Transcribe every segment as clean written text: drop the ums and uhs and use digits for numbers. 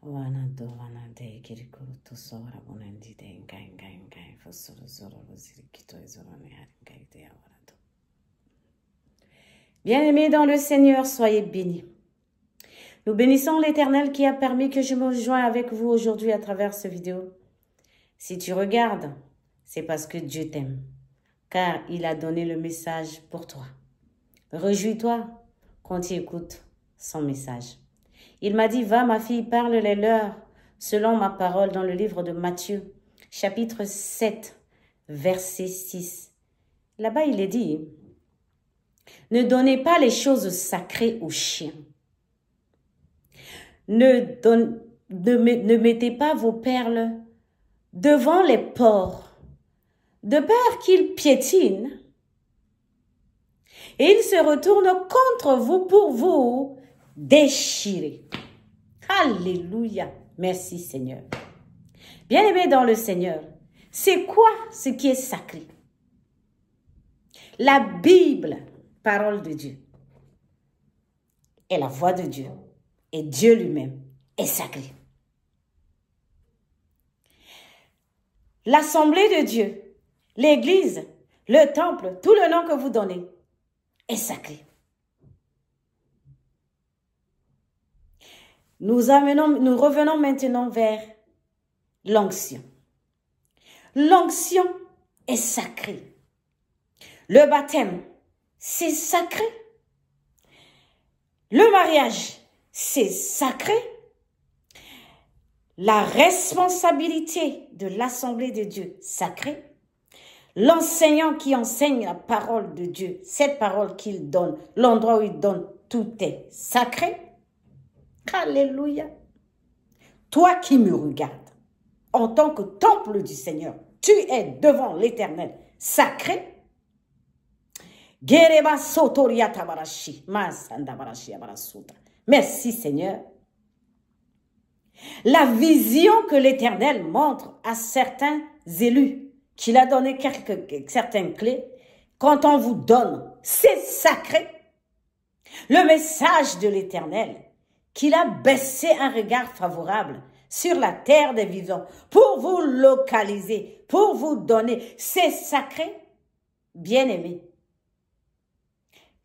Wanado wanade kirikuru to sora bonandi de ngai fosoro zoro rozirikito ezorone haringai de awarado. Bien-aimés dans le Seigneur, soyez bénis. Nous bénissons l'Éternel qui a permis que je me joigne avec vous aujourd'hui à travers cette vidéo. Si tu regardes, c'est parce que Dieu t'aime, car il a donné le message pour toi. Réjouis-toi quand tu écoutes son message. Il m'a dit, va ma fille, parle-les-leur selon ma parole dans le livre de Matthieu, chapitre 7, verset 6. Là-bas, il est dit, ne donnez pas les choses sacrées aux chiens. Ne mettez pas vos perles devant les porcs, de peur qu'ils piétinent et ils se retournent contre vous pour vous déchirer. Alléluia. Merci Seigneur. Bien-aimés dans le Seigneur, c'est quoi ce qui est sacré? La Bible, parole de Dieu, est la voix de Dieu. Et Dieu lui-même est sacré. L'assemblée de Dieu, l'église, le temple, tout le nom que vous donnez est sacré. Nous revenons maintenant vers l'onction. L'onction est sacrée. Le baptême, c'est sacré. Le mariage, c'est sacré. La responsabilité de l'assemblée de Dieu, sacrée. L'enseignant qui enseigne la parole de Dieu, cette parole qu'il donne, l'endroit où il donne, tout est sacré. Alléluia. Toi qui me regardes, en tant que temple du Seigneur, tu es devant l'Éternel, sacré. Merci Seigneur. La vision que l'Éternel montre à certains élus, qu'il a donné certaines clés, quand on vous donne, c'est sacré. Le message de l'Éternel, qu'il a baissé un regard favorable sur la terre des vivants pour vous localiser, pour vous donner, c'est sacré. Bien-aimés,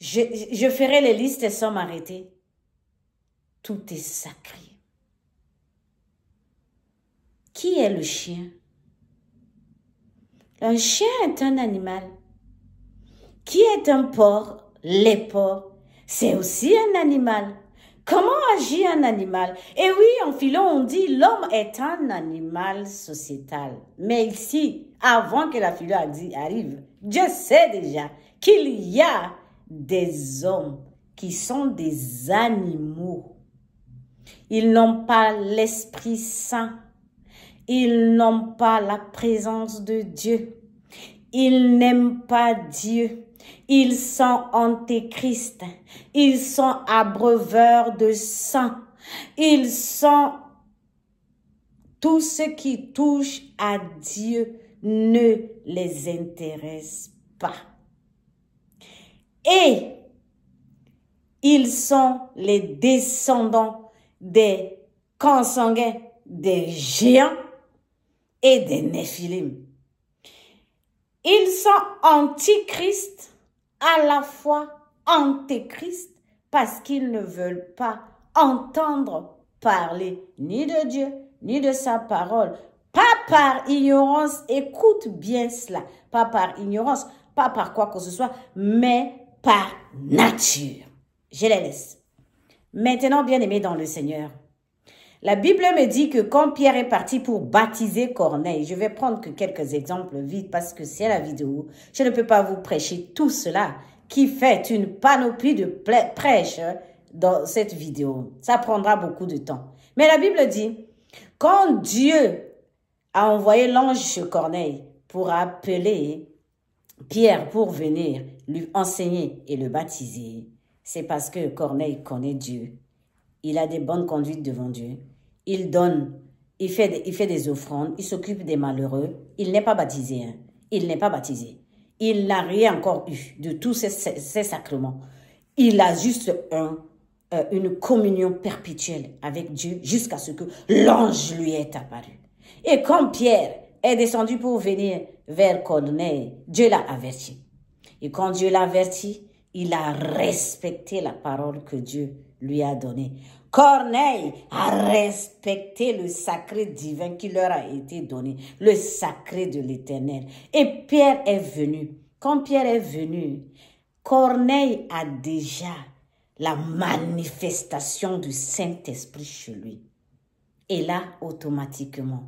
je ferai les listes sans m'arrêter. Tout est sacré. Qui est le chien? Un chien est un animal. Qui est un porc? Les porcs, c'est aussi un animal. Comment agit un animal? Et oui, en philo, on dit l'homme est un animal sociétal. Mais ici, avant que la philo arrive, Dieu sait déjà qu'il y a des hommes qui sont des animaux. Ils n'ont pas l'Esprit Saint. Ils n'ont pas la présence de Dieu. Ils n'aiment pas Dieu. Ils sont antéchrist. Ils sont abreuveurs de sang. Ils sont tout ce qui touche à Dieu ne les intéresse pas. Et ils sont les descendants des consanguins, des géants et des néphilim. Ils sont antichrist, à la fois antéchrist, parce qu'ils ne veulent pas entendre parler ni de Dieu, ni de sa parole. Pas par ignorance, écoute bien cela, pas par ignorance, pas par quoi que ce soit, mais par nature. Je les laisse. Maintenant, bien-aimés dans le Seigneur, la Bible me dit que quand Pierre est parti pour baptiser Corneille, je vais prendre que quelques exemples vite parce que c'est la vidéo. Je ne peux pas vous prêcher tout cela qui fait une panoplie de prêches dans cette vidéo. Ça prendra beaucoup de temps. Mais la Bible dit, quand Dieu a envoyé l'ange chez Corneille pour appeler Pierre pour venir lui enseigner et le baptiser, c'est parce que Corneille connaît Dieu. Il a des bonnes conduites devant Dieu. Il donne, il fait des offrandes, il s'occupe des malheureux. Il n'est pas baptisé. Hein. Il n'est pas baptisé. Il n'a rien encore eu de tous ces sacrements. Il a juste un une communion perpétuelle avec Dieu jusqu'à ce que l'ange lui est apparu. Et quand Pierre est descendu pour venir vers Corneille, Dieu l'a averti. Et quand Dieu l'a averti, il a respecté la parole que Dieu lui a donnée. Corneille a respecté le sacré divin qui leur a été donné, le sacré de l'Éternel. Et Pierre est venu. Quand Pierre est venu, Corneille a déjà la manifestation du Saint-Esprit chez lui. Et là, automatiquement,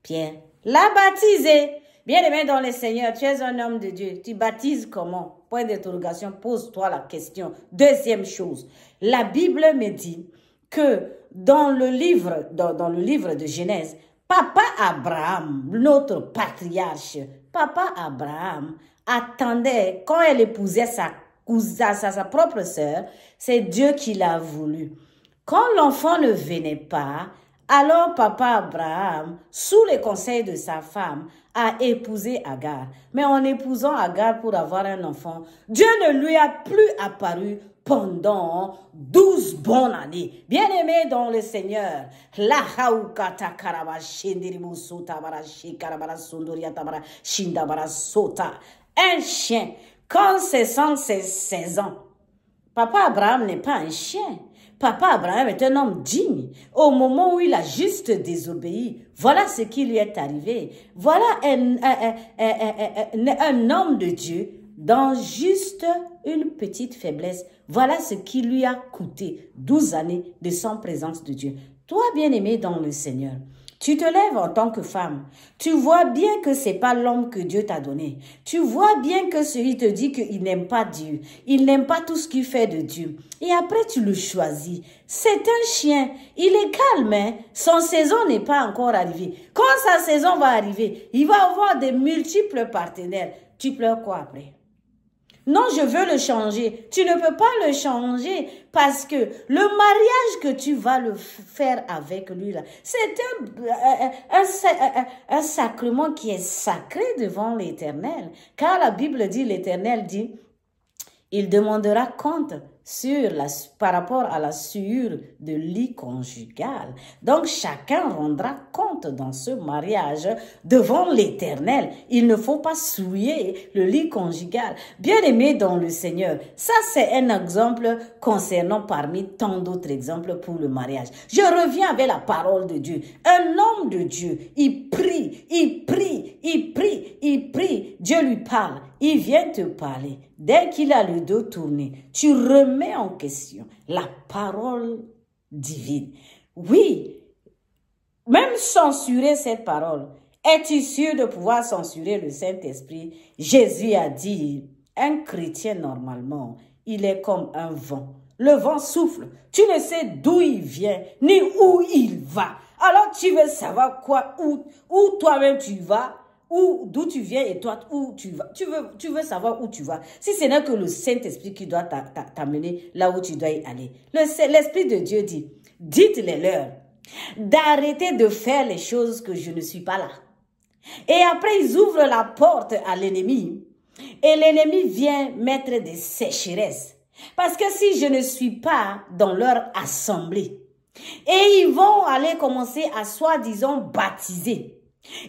Pierre l'a baptisé. Bien-aimé dans le Seigneur, tu es un homme de Dieu. Tu baptises comment? Point d'interrogation, pose-toi la question. Deuxième chose, la Bible me dit que dans le livre de Genèse, Papa Abraham, notre patriarche, Papa Abraham attendait, quand elle épousait sa propre sœur, c'est Dieu qui l'a voulu. Quand l'enfant ne venait pas, alors Papa Abraham, sous les conseils de sa femme, a épousé Agar. Mais en épousant Agar pour avoir un enfant, Dieu ne lui a plus apparu pendant 12 bonnes années. Bien-aimé dans le Seigneur, un chien, quand c'est sans ses 16 ans, Papa Abraham n'est pas un chien. Papa Abraham est un homme digne. Au moment où il a juste désobéi, voilà ce qui lui est arrivé. Voilà un homme de Dieu dans juste une petite faiblesse. Voilà ce qui lui a coûté 12 années de sans présence de Dieu. Toi, bien-aimé dans le Seigneur, tu te lèves en tant que femme. Tu vois bien que c'est pas l'homme que Dieu t'a donné. Tu vois bien que celui te dit qu'il n'aime pas Dieu. Il n'aime pas tout ce qu'il fait de Dieu. Et après, tu le choisis. C'est un chien. Il est calme, hein? Son saison n'est pas encore arrivée. Quand sa saison va arriver, il va avoir de multiples partenaires. Tu pleures quoi après? Non, je veux le changer. Tu ne peux pas le changer parce que le mariage que tu vas le faire avec lui, là, c'est un sacrement qui est sacré devant l'Éternel. Car la Bible dit, l'Éternel dit, il demandera compte par rapport à la souillure de lit conjugal. Donc, chacun rendra compte dans ce mariage devant l'Éternel. Il ne faut pas souiller le lit conjugal. Bien-aimé dans le Seigneur, ça c'est un exemple concernant parmi tant d'autres exemples pour le mariage. Je reviens avec la parole de Dieu. Un homme de Dieu, il prie, il prie, il prie, il prie. Dieu lui parle. Il vient te parler. Dès qu'il a le dos tourné, tu remets en question la parole divine. Oui, même censurer cette parole, es-tu sûr de pouvoir censurer le Saint-Esprit? Jésus a dit, un chrétien normalement, il est comme un vent. Le vent souffle, tu ne sais d'où il vient, ni où il va. Alors tu veux savoir quoi, où toi-même tu vas, d'où tu viens et toi, où tu vas. Tu veux savoir où tu vas. Si ce n'est que le Saint-Esprit qui doit t'amener là où tu dois y aller. L'Esprit de Dieu dit, dites-les leur d'arrêter de faire les choses que je ne suis pas là. Et après, ils ouvrent la porte à l'ennemi. Et l'ennemi vient mettre des sécheresses. Parce que si je ne suis pas dans leur assemblée, et ils vont aller commencer à soi-disant baptiser.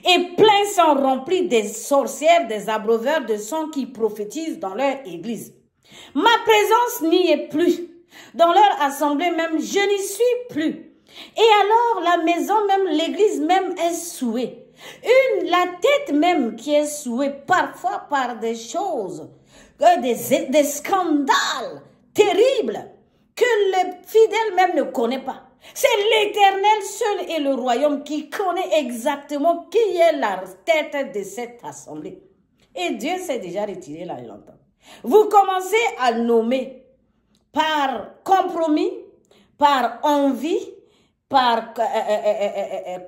Et plein sont remplis des sorcières, des abreuveurs de sang qui prophétisent dans leur église. Ma présence n'y est plus. Dans leur assemblée même, je n'y suis plus. Et alors, la maison même, l'église même est souillée. La tête même qui est souillée, parfois par des choses, des scandales terribles que le fidèle même ne connaît pas. C'est l'Éternel seul et le royaume qui connaît exactement qui est la tête de cette assemblée. Et Dieu s'est déjà retiré là longtemps. Vous commencez à nommer par compromis, par envie, par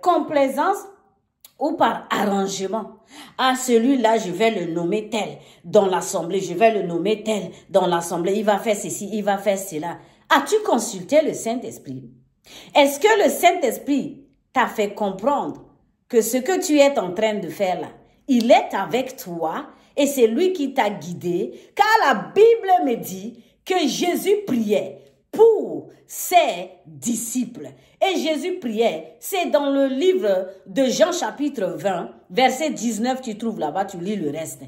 complaisance ou par arrangement. À celui-là, je vais le nommer tel dans l'assemblée, je vais le nommer tel dans l'assemblée. Il va faire ceci, il va faire cela. As-tu consulté le Saint-Esprit? Est-ce que le Saint-Esprit t'a fait comprendre que ce que tu es en train de faire là, il est avec toi et c'est lui qui t'a guidé? Car la Bible me dit que Jésus priait pour ses disciples. Et Jésus priait. C'est dans le livre de Jean chapitre 20, verset 19, tu trouves là-bas, tu lis le reste.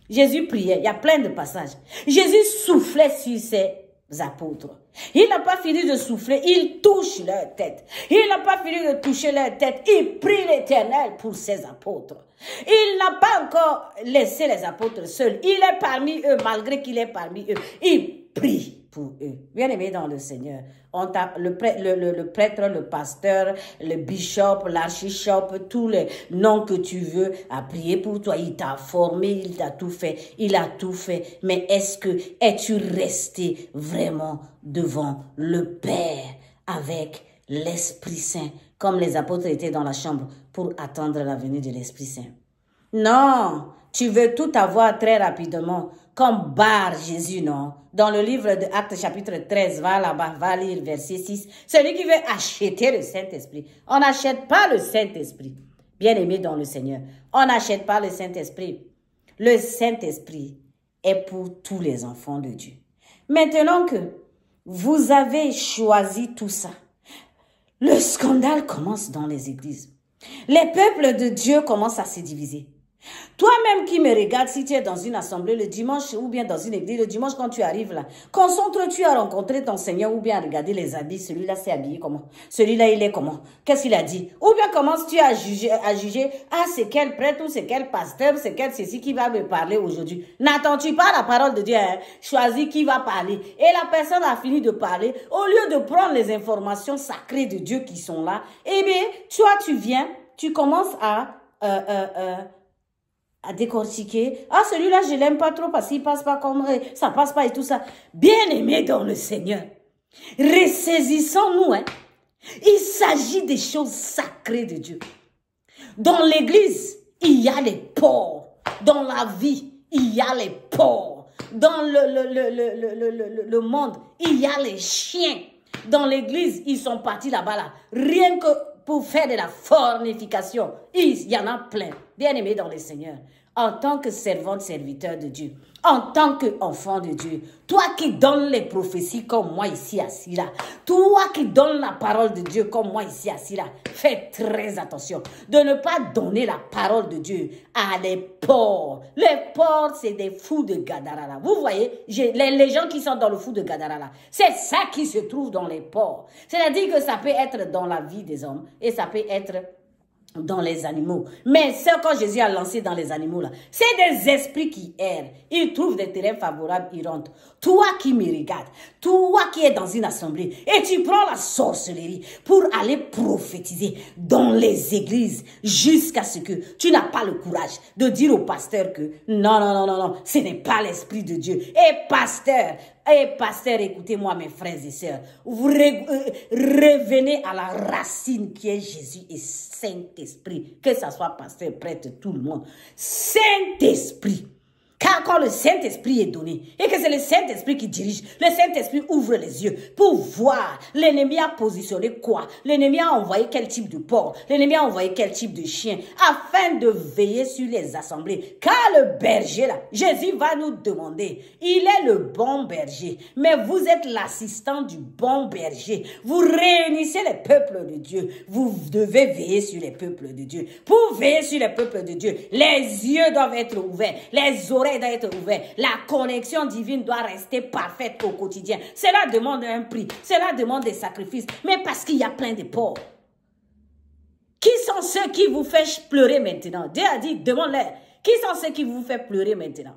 Jésus priait, il y a plein de passages. Jésus soufflait sur ses apôtres. Il n'a pas fini de souffler, il touche leur tête. Il n'a pas fini de toucher leur tête, il prie l'Éternel pour ses apôtres. Il n'a pas encore laissé les apôtres seuls. Il est parmi eux, malgré qu'il est parmi eux. Il prie pour eux. Bien-aimés dans le Seigneur, le prêtre, le pasteur, le bishop, l'archichop, tous les noms que tu veux, a prié pour toi. Il t'a formé, il t'a tout fait, il a tout fait. Mais es-tu resté vraiment devant le Père avec l'Esprit Saint, comme les apôtres étaient dans la chambre pour attendre la venue de l'Esprit Saint? Non, tu veux tout avoir très rapidement, comme Bar Jésus, non? Dans le livre de Actes chapitre 13, va là-bas, va lire verset 6. Celui qui veut acheter le Saint-Esprit, on n'achète pas le Saint-Esprit. Bien-aimé dans le Seigneur, on n'achète pas le Saint-Esprit. Le Saint-Esprit est pour tous les enfants de Dieu. Maintenant que vous avez choisi tout ça, le scandale commence dans les églises. Les peuples de Dieu commencent à se diviser. Toi-même qui me regardes, si tu es dans une assemblée le dimanche ou bien dans une église, le dimanche quand tu arrives là, concentre-tu à rencontrer ton Seigneur ou bien à regarder les habits. Celui-là s'est habillé comment? Celui-là il est comment? Qu'est-ce qu'il a dit? Ou bien commences-tu à juger, ah c'est quel prêtre ou c'est quel pasteur, c'est quel ceci qui va me parler aujourd'hui? N'attends-tu pas la parole de Dieu, hein? Choisis qui va parler. Et la personne a fini de parler, au lieu de prendre les informations sacrées de Dieu qui sont là, eh bien, toi tu viens, tu commences à décortiquer. Ah, celui-là, je l'aime pas trop parce qu'il passe pas comme ça passe pas et tout ça. Bien-aimés dans le Seigneur, ressaisissons-nous, hein. Il s'agit des choses sacrées de Dieu. Dans l'église, il y a les porcs. Dans la vie, il y a les porcs. Dans le monde, il y a les chiens. Dans l'église, ils sont partis là-bas, là. Rien que pour faire de la fornification. Il y en a plein. Bien-aimés dans le Seigneur, en tant que servante, serviteur de Dieu, en tant qu'enfant de Dieu, toi qui donnes les prophéties comme moi ici assis là, toi qui donnes la parole de Dieu comme moi ici assis là, fais très attention de ne pas donner la parole de Dieu à les porcs. Les porcs, c'est des fous de Gadara là. Vous voyez, les gens qui sont dans le fou de Gadara là, c'est ça qui se trouve dans les porcs. C'est-à-dire que ça peut être dans la vie des hommes et ça peut être dans les animaux. Mais ce que Jésus a lancé dans les animaux là, c'est des esprits qui errent. Ils trouvent des terrains favorables, ils rentrent. Toi qui me regardes, toi qui es dans une assemblée et tu prends la sorcellerie pour aller prophétiser dans les églises jusqu'à ce que tu n'as pas le courage de dire au pasteur que non, ce n'est pas l'esprit de Dieu. Et pasteur, écoutez-moi mes frères et sœurs, vous revenez à la racine qui est Jésus et Saint-Esprit, que ce soit pasteur, prêtre, tout le monde. Saint-Esprit. Car quand le Saint-Esprit est donné et que c'est le Saint-Esprit qui dirige, le Saint-Esprit ouvre les yeux pour voir l'ennemi a positionné quoi, l'ennemi a envoyé quel type de porc, l'ennemi a envoyé quel type de chien, afin de veiller sur les assemblées. Car le berger là, Jésus va nous demander, il est le bon berger, mais vous êtes l'assistant du bon berger. Vous réunissez les peuples de Dieu, vous devez veiller sur les peuples de Dieu. Pour veiller sur les peuples de Dieu, les yeux doivent être ouverts, les oreilles doivent être ouvertes. La connexion divine doit rester parfaite au quotidien. Cela demande un prix. Cela demande des sacrifices. Mais parce qu'il y a plein de porcs. Qui sont ceux qui vous font pleurer maintenant? Dieu a dit, demande-leur. Qui sont ceux qui vous font pleurer maintenant?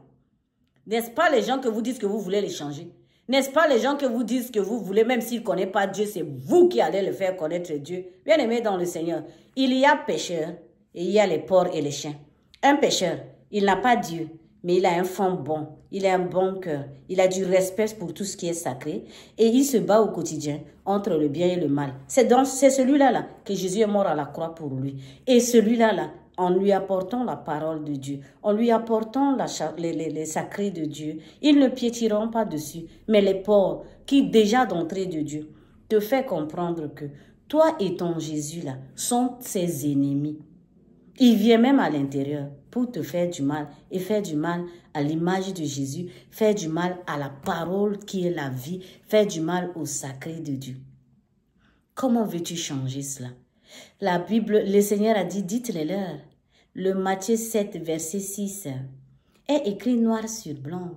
N'est-ce pas les gens que vous dites que vous voulez les changer? N'est-ce pas les gens que vous dites que vous voulez, même s'ils ne connaissent pas Dieu, c'est vous qui allez le faire connaître Dieu? Bien-aimé dans le Seigneur, il y a pécheurs et il y a les porcs et les chiens. Un pécheur, il n'a pas Dieu. Mais il a un fond bon, il a un bon cœur, il a du respect pour tout ce qui est sacré et il se bat au quotidien entre le bien et le mal. C'est celui-là que Jésus est mort à la croix pour lui. Et celui-là, en lui apportant la parole de Dieu, en lui apportant les sacrés de Dieu, ils ne piétiront pas dessus. Mais les porcs qui déjà d'entrée de Dieu te fait comprendre que toi et ton Jésus là sont ses ennemis. Il vient même à l'intérieur pour te faire du mal et faire du mal à l'image de Jésus, faire du mal à la parole qui est la vie, faire du mal au sacré de Dieu. Comment veux-tu changer cela? La Bible, le Seigneur a dit, dites-les-leur. Le Matthieu 7, verset 6 est écrit noir sur blanc.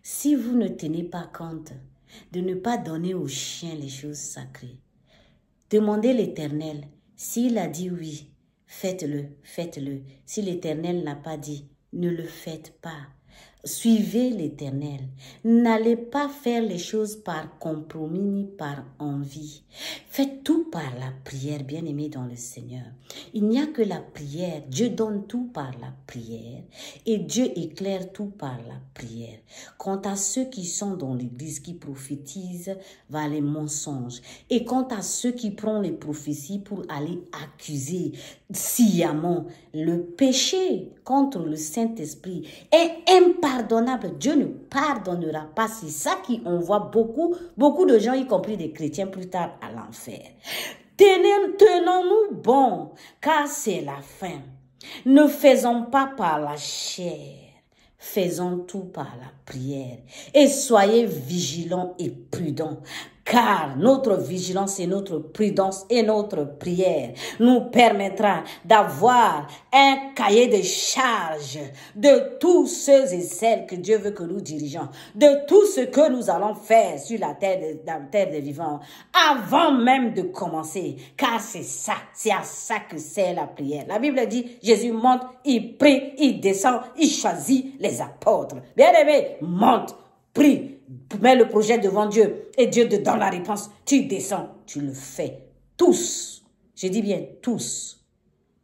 Si vous ne tenez pas compte de ne pas donner aux chiens les choses sacrées, demandez l'Éternel. S'il a dit oui, faites-le, faites-le. Si l'Éternel n'a pas dit, ne le faites pas. Suivez l'Éternel. N'allez pas faire les choses par compromis ni par envie. Faites tout par la prière, bien-aimés dans le Seigneur. Il n'y a que la prière. Dieu donne tout par la prière et Dieu éclaire tout par la prière. Quant à ceux qui sont dans l'église, qui prophétisent, va les mensonges. Et quant à ceux qui prennent les prophéties pour aller accuser sciemment, le péché contre le Saint-Esprit est impardonnable. Dieu ne pardonnera pas. C'est ça qui envoie beaucoup de gens, y compris des chrétiens, plus tard à l'enfer. Tenons-nous bon, car c'est la fin. Ne faisons pas par la chair, faisons tout par la prière. Et soyez vigilants et prudents, car notre vigilance et notre prudence et notre prière nous permettra d'avoir un cahier de charge de tous ceux et celles que Dieu veut que nous dirigeons, de tout ce que nous allons faire sur la terre des vivants, avant même de commencer, car c'est à ça que c'est la prière. La Bible dit, Jésus monte, il prie, il descend, il choisit les apôtres. Bien-aimé, monte, prie, mets le projet devant Dieu et Dieu te donne la réponse. Tu descends, tu le fais. Tous, je dis bien tous,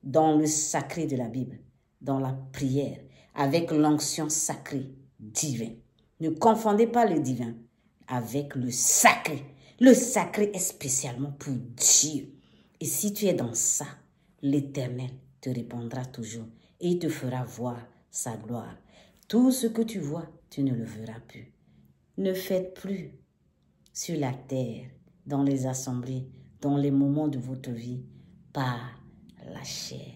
dans le sacré de la Bible, dans la prière, avec l'onction sacrée divine. Ne confondez pas le divin avec le sacré. Le sacré est spécialement pour Dieu. Et si tu es dans ça, l'Éternel te répondra toujours et il te fera voir sa gloire. Tout ce que tu vois, tu ne le verras plus. Ne faites plus sur la terre, dans les assemblées, dans les moments de votre vie, par la chair.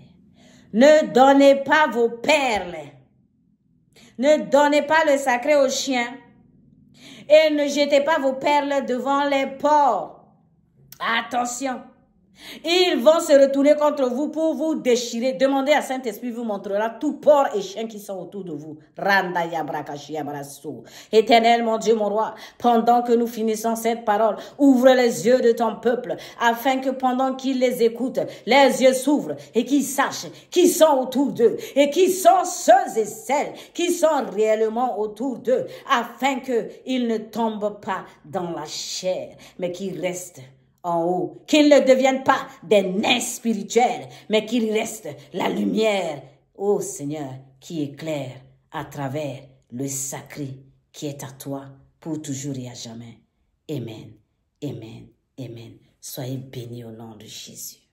Ne donnez pas vos perles. Ne donnez pas le sacré aux chiens. Et ne jetez pas vos perles devant les porcs. Attention. Ils vont se retourner contre vous pour vous déchirer. Demandez à Saint-Esprit, vous montrera tout porc et chien qui sont autour de vous. Éternel, mon Dieu, mon roi, pendant que nous finissons cette parole, ouvre les yeux de ton peuple, afin que pendant qu'ils les écoutent, les yeux s'ouvrent et qu'ils sachent qui sont autour d'eux et qui sont ceux et celles qui sont réellement autour d'eux, afin qu'ils ne tombent pas dans la chair, mais qu'ils restent en haut, qu'ils ne deviennent pas des nains spirituels, mais qu'ils restent la lumière, ô Seigneur, qui éclaire à travers le sacré qui est à toi pour toujours et à jamais. Amen, amen, amen. Soyez bénis au nom de Jésus.